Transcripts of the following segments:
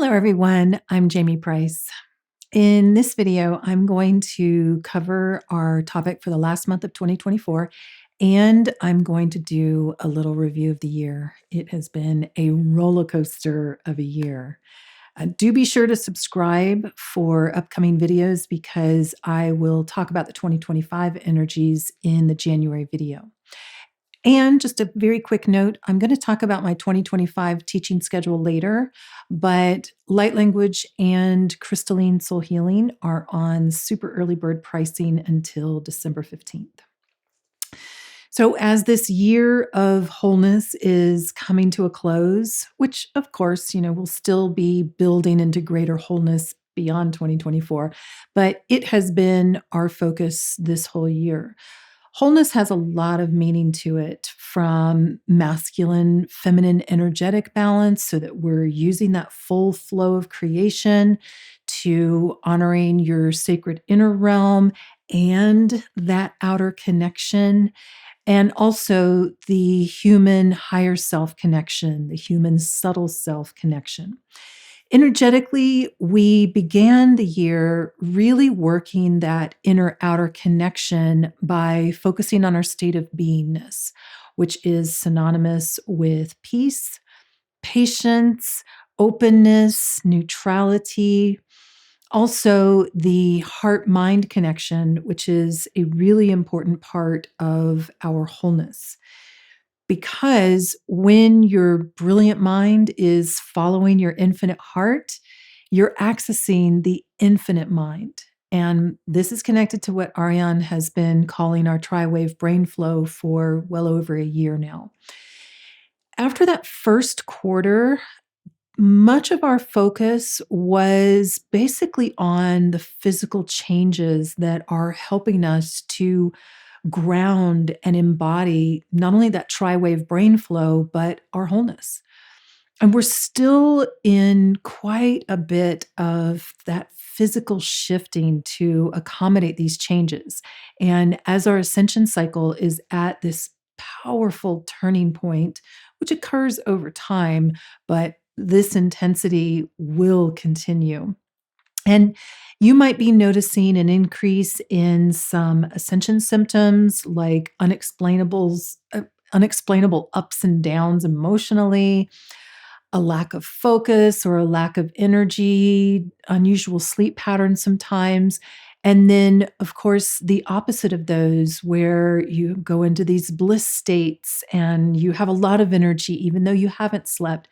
Hello, everyone. I'm Jamie Price. In this video, I'm going to cover our topic for the last month of 2024, and I'm going to do a little review of the year. It has been a roller coaster of a year. Do be sure to subscribe for upcoming videos because I will talk about the 2025 energies in the January video. And just a very quick note, I'm going to talk about my 2025 teaching schedule later, but light language and crystalline soul healing are on super early bird pricing until December 15th. So, as this year of wholeness is coming to a close, which of course, will still be building into greater wholeness beyond 2024, but it has been our focus this whole year. Wholeness has a lot of meaning to it, from masculine, feminine, energetic balance, so that we're using that full flow of creation, to honoring your sacred inner realm and that outer connection, and also the human higher self connection, the human subtle self connection. Energetically, we began the year really working that inner outer connection by focusing on our state of beingness, which is synonymous with peace, patience, openness, neutrality. Also, the heart mind connection, which is a really important part of our wholeness. Because when your brilliant mind is following your infinite heart, you're accessing the infinite mind. And this is connected to what Ariane has been calling our tri-wave brain flow for well over a year now. After that first quarter, much of our focus was basically on the physical changes that are helping us to ground and embody not only that tri-wave brain flow, but our wholeness. And we're still in quite a bit of that physical shifting to accommodate these changes. And as our ascension cycle is at this powerful turning point, which occurs over time, but this intensity will continue. And you might be noticing an increase in some ascension symptoms like unexplainable ups and downs emotionally, a lack of focus or a lack of energy, unusual sleep patterns sometimes. And then, of course, the opposite of those, where you go into these bliss states and you have a lot of energy, even though you haven't slept.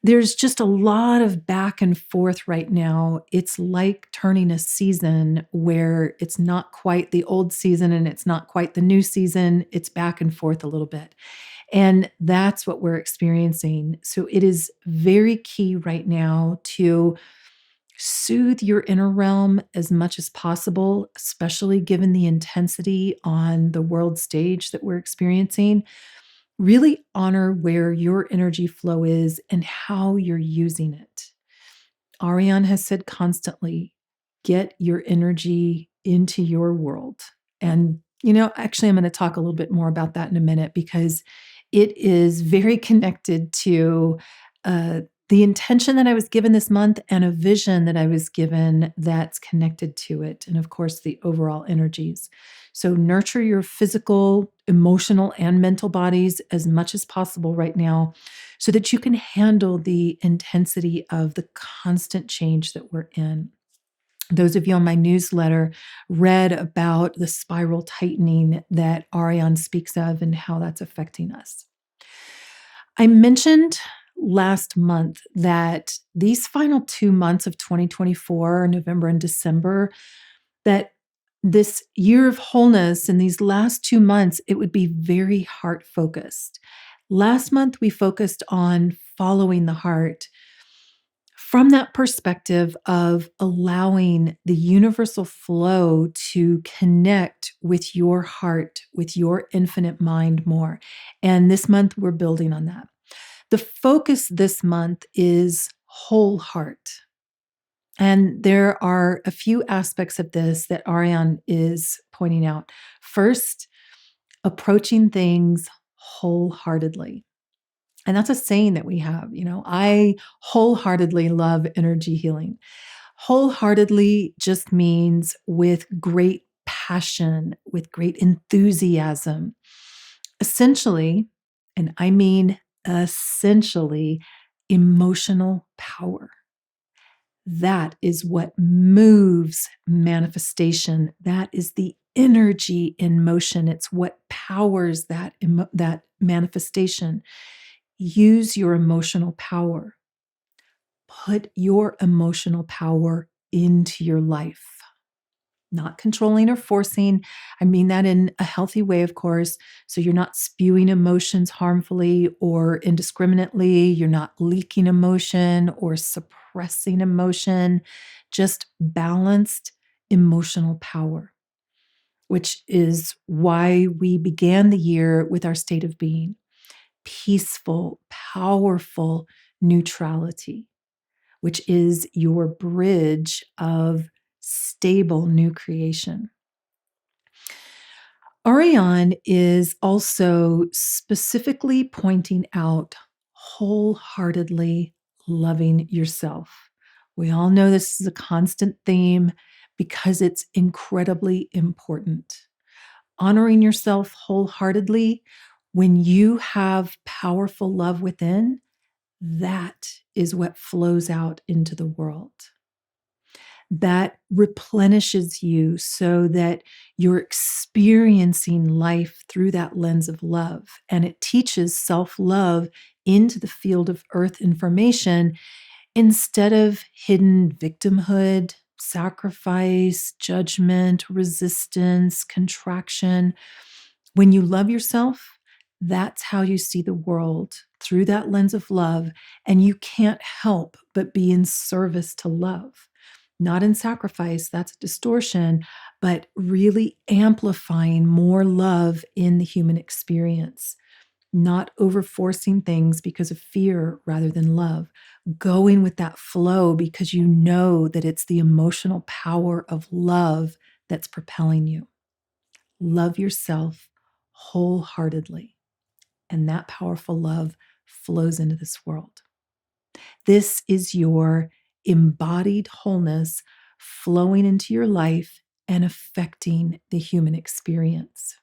There's just a lot of back and forth right now. It's like turning a season where it's not quite the old season and it's not quite the new season. It's back and forth a little bit. And that's what we're experiencing. So it is very key right now to soothe your inner realm as much as possible, especially given the intensity on the world stage that we're experiencing. Really honor where your energy flow is and how you're using it. Ariane has said constantly, get your energy into your world. And, actually, I'm going to talk a little bit more about that in a minute because it is very connected to the intention that I was given this month and a vision that I was given that's connected to it. And of course, the overall energies. So nurture your physical, emotional, and mental bodies as much as possible right now so that you can handle the intensity of the constant change that we're in. Those of you on my newsletter read about the spiral tightening that Ariane speaks of and how that's affecting us. I mentioned last month that these final 2 months of 2024, November and December, that this year of wholeness in these last 2 months, it would be very heart focused. Last month, we focused on following the heart from that perspective of allowing the universal flow to connect with your heart, with your infinite mind more. And this month, we're building on that. The focus this month is whole heart. And there are a few aspects of this that Ariane is pointing out. First, approaching things wholeheartedly. And that's a saying that we have. I wholeheartedly love energy healing. Wholeheartedly just means with great passion, with great enthusiasm. Essentially, and I mean essentially, emotional power. That is what moves manifestation. That is the energy in motion. It's what powers that manifestation. Use your emotional power. Put your emotional power into your life. Not controlling or forcing. I mean that in a healthy way, of course. So you're not spewing emotions harmfully or indiscriminately. You're not leaking emotion or suppressing emotion. Just balanced emotional power, which is why we began the year with our state of being: peaceful, powerful neutrality, which is your bridge of stable new creation. Ariane is also specifically pointing out wholeheartedly loving yourself. We all know this is a constant theme because it's incredibly important. Honoring yourself wholeheartedly, when you have powerful love within, that is what flows out into the world. That replenishes you so that you're experiencing life through that lens of love. And it teaches self love into the field of earth information instead of hidden victimhood, sacrifice, judgment, resistance, contraction. When you love yourself, that's how you see the world, through that lens of love. And you can't help but be in service to love. Not in sacrifice, that's a distortion, but really amplifying more love in the human experience. Not overforcing things because of fear rather than love. Going with that flow because you know that it's the emotional power of love that's propelling you. Love yourself wholeheartedly, and that powerful love flows into this world. This is your embodied wholeness flowing into your life and affecting the human experience.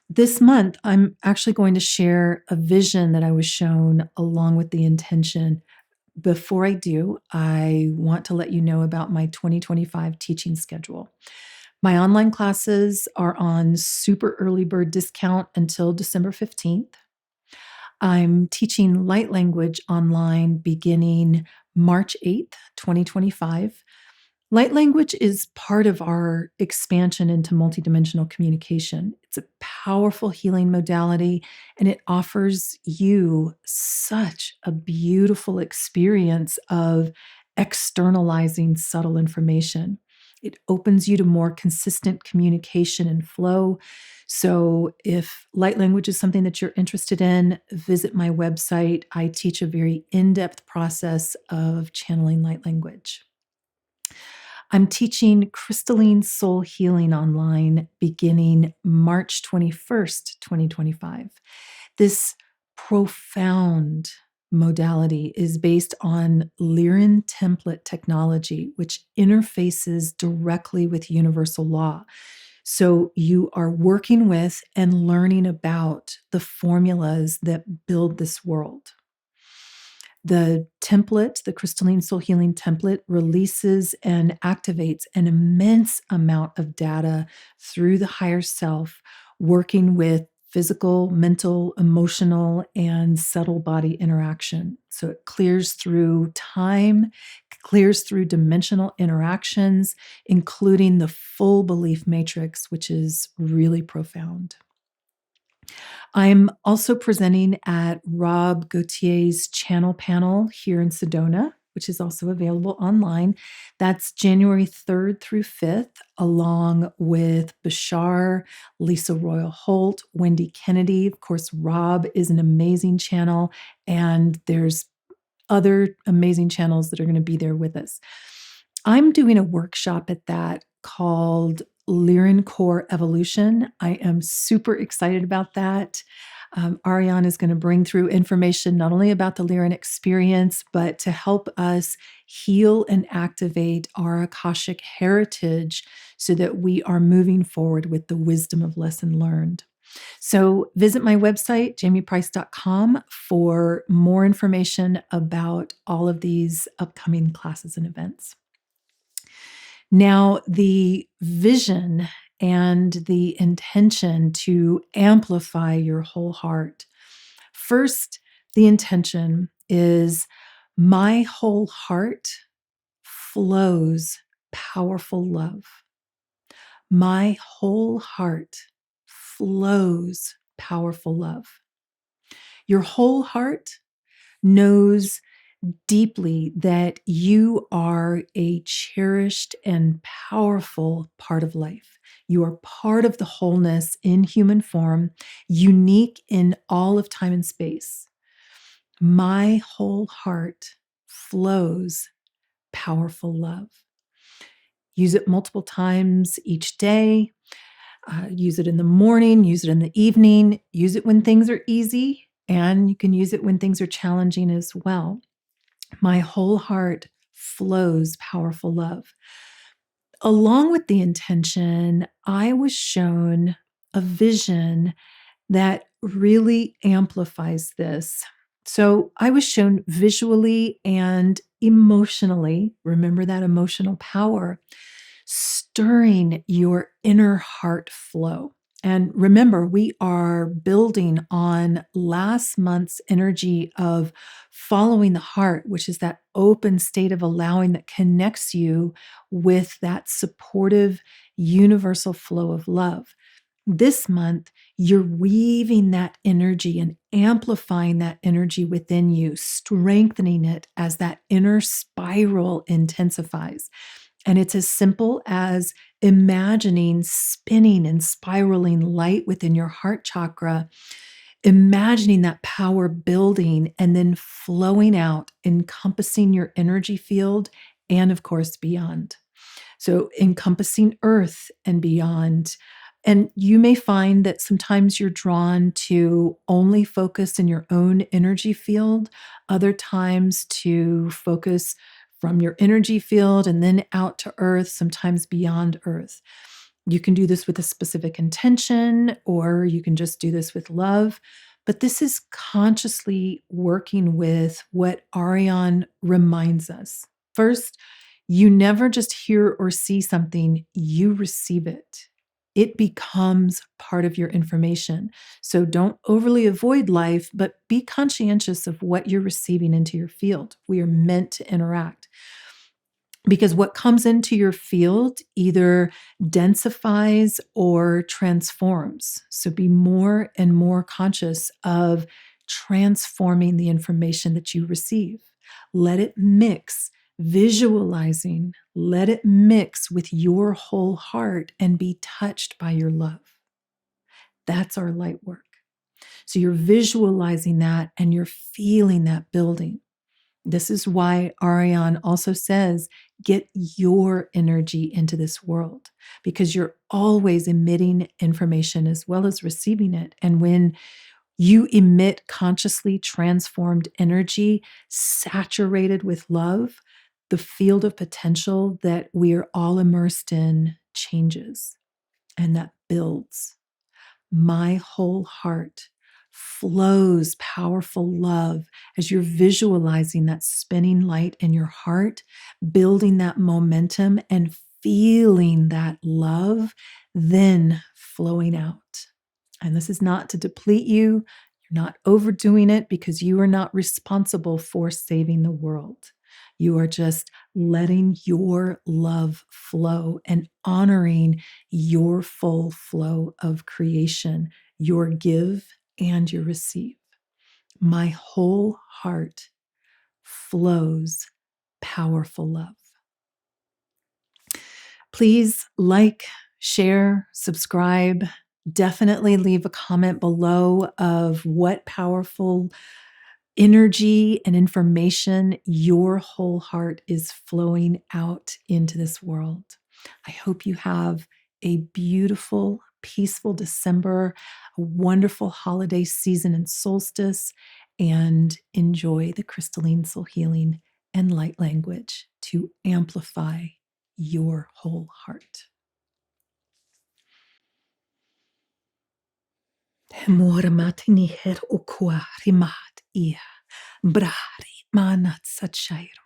This month, I'm actually going to share a vision that I was shown along with the intention. Before I do, I want to let you know about my 2025 teaching schedule. My online classes are on super early bird discount until December 15th. I'm teaching light language online beginning March 8th, 2025. Light language is part of our expansion into multidimensional communication. It's a powerful healing modality, and it offers you such a beautiful experience of externalizing subtle information. It opens you to more consistent communication and flow. So, if light language is something that you're interested in, visit my website. I teach a very in depth process of channeling light language. I'm teaching Crystalline Soul Healing online beginning March 21st, 2025. This profound modality is based on Lyran template technology, which interfaces directly with universal law. So you are working with and learning about the formulas that build this world. The template, the Crystalline Soul Healing template, releases and activates an immense amount of data through the higher self, working with physical, mental, emotional, and subtle body interaction. So it clears through time, clears through dimensional interactions, including the full belief matrix, which is really profound. I'm also presenting at Rob Gautier's channel panel here in Sedona, which is also available online. That's January 3rd through 5th, along with Bashar, Lisa Royal Holt, Wendy Kennedy. Of course, Rob is an amazing channel, and there's other amazing channels that are going to be there with us. I'm doing a workshop at that called Lyran Core Evolution. I am super excited about that. Ariane is going to bring through information not only about the Lyran experience, but to help us heal and activate our Akashic heritage so that we are moving forward with the wisdom of lesson learned. So visit my website, jamieprice.com, for more information about all of these upcoming classes and events. Now, the vision and the intention to amplify your whole heart. First, the intention is my whole heart flows powerful love. My whole heart flows powerful love. Your whole heart knows deeply that you are a cherished and powerful part of life. You are part of the wholeness in human form, unique in all of time and space. My whole heart flows powerful love. Use it multiple times each day. Use it in the morning, use it in the evening, use it when things are easy, and you can use it when things are challenging as well. My whole heart flows powerful love. Along with the intention, I was shown a vision that really amplifies this. So I was shown visually and emotionally, remember that emotional power, stirring your inner heart flow. And remember, we are building on last month's energy of following the heart, which is that open state of allowing that connects you with that supportive, universal flow of love. This month, you're weaving that energy and amplifying that energy within you, strengthening it as that inner spiral intensifies. And it's as simple as imagining spinning and spiraling light within your heart chakra, imagining that power building and then flowing out, encompassing your energy field and, of course, beyond. So, encompassing earth and beyond. And you may find that sometimes you're drawn to only focus in your own energy field, other times to focus from your energy field and then out to earth, sometimes beyond earth. You can do this with a specific intention, or you can just do this with love. But this is consciously working with what Ariane reminds us. First, you never just hear or see something, you receive it. It becomes part of your information. So don't overly avoid life, but be conscientious of what you're receiving into your field. We are meant to interact. Because what comes into your field either densifies or transforms. So be more and more conscious of transforming the information that you receive. Let it mix, visualizing, let it mix with your whole heart and be touched by your love. That's our light work. So you're visualizing that and you're feeling that building. This is why Ariane also says, get your energy into this world, because you're always emitting information as well as receiving it. And when you emit consciously transformed energy saturated with love, the field of potential that we are all immersed in changes, and that builds. My whole heart flows powerful love as you're visualizing that spinning light in your heart, building that momentum and feeling that love, then flowing out. And this is not to deplete you. You're not overdoing it, because you are not responsible for saving the world. You are just letting your love flow and honoring your full flow of creation, your give and your receive. My whole heart flows powerful love. Please like, share, subscribe. Definitely leave a comment below of what powerful energy and information your whole heart is flowing out into this world. I hope you have a beautiful, peaceful December, a wonderful holiday season and solstice, and enjoy the crystalline soul healing and light language to amplify your whole heart. Moramat niher ukwa rimat ia brari manat satshirma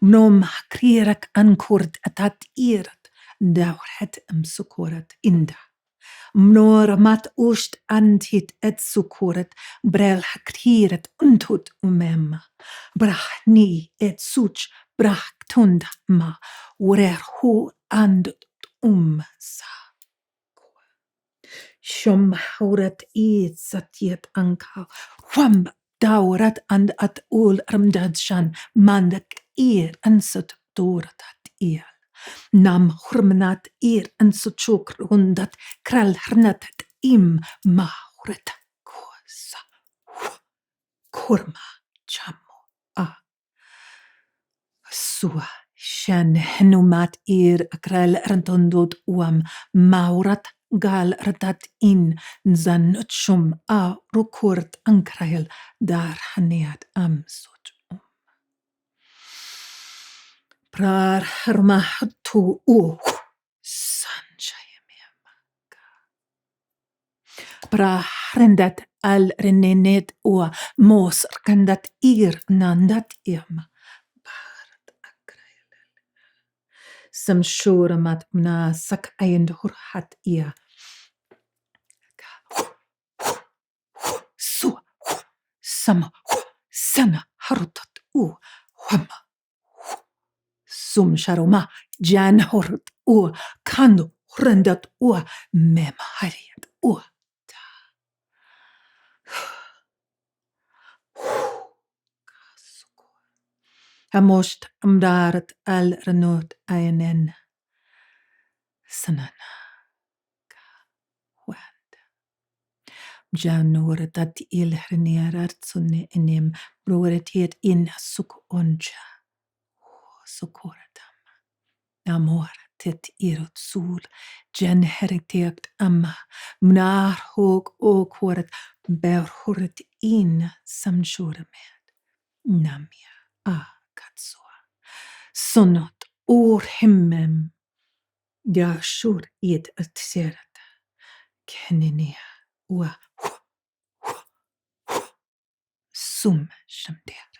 nom krirak ankurt atat irat dauret sukorat inda mnoramat ust antit et sukorat brel krirat untut umem brahni et such brah tunda ma urer hu andut sa Shom haurat eet satiet anka wham daurat and at ul ramdadshan mandak ansut dorat at nam hurmanat ansut chok rundat kral hrnatat im mahret kosa kurma chamo sua shan henumat kral rantondot maurat gal ratat in zanutshum rukurt ankrael dar haniat amsut prar harmahtu sanjayamaka prarendat al renenet mos kandat nandat barat akrael samshuramat mna sak ayend hurhat Sama sana harutat wama sum sharoma jan horut kando rendat mem hariat Hamost amdarat al renot ayenen sanana Janurat il hernerat sunne enem broretet in suk onja sukoratam amor tet irot sul jen heritekt amma mnar hog korat berhuret in samshoremed namia katsua sonot himmem Yashur it atserat kenenia sum shamdia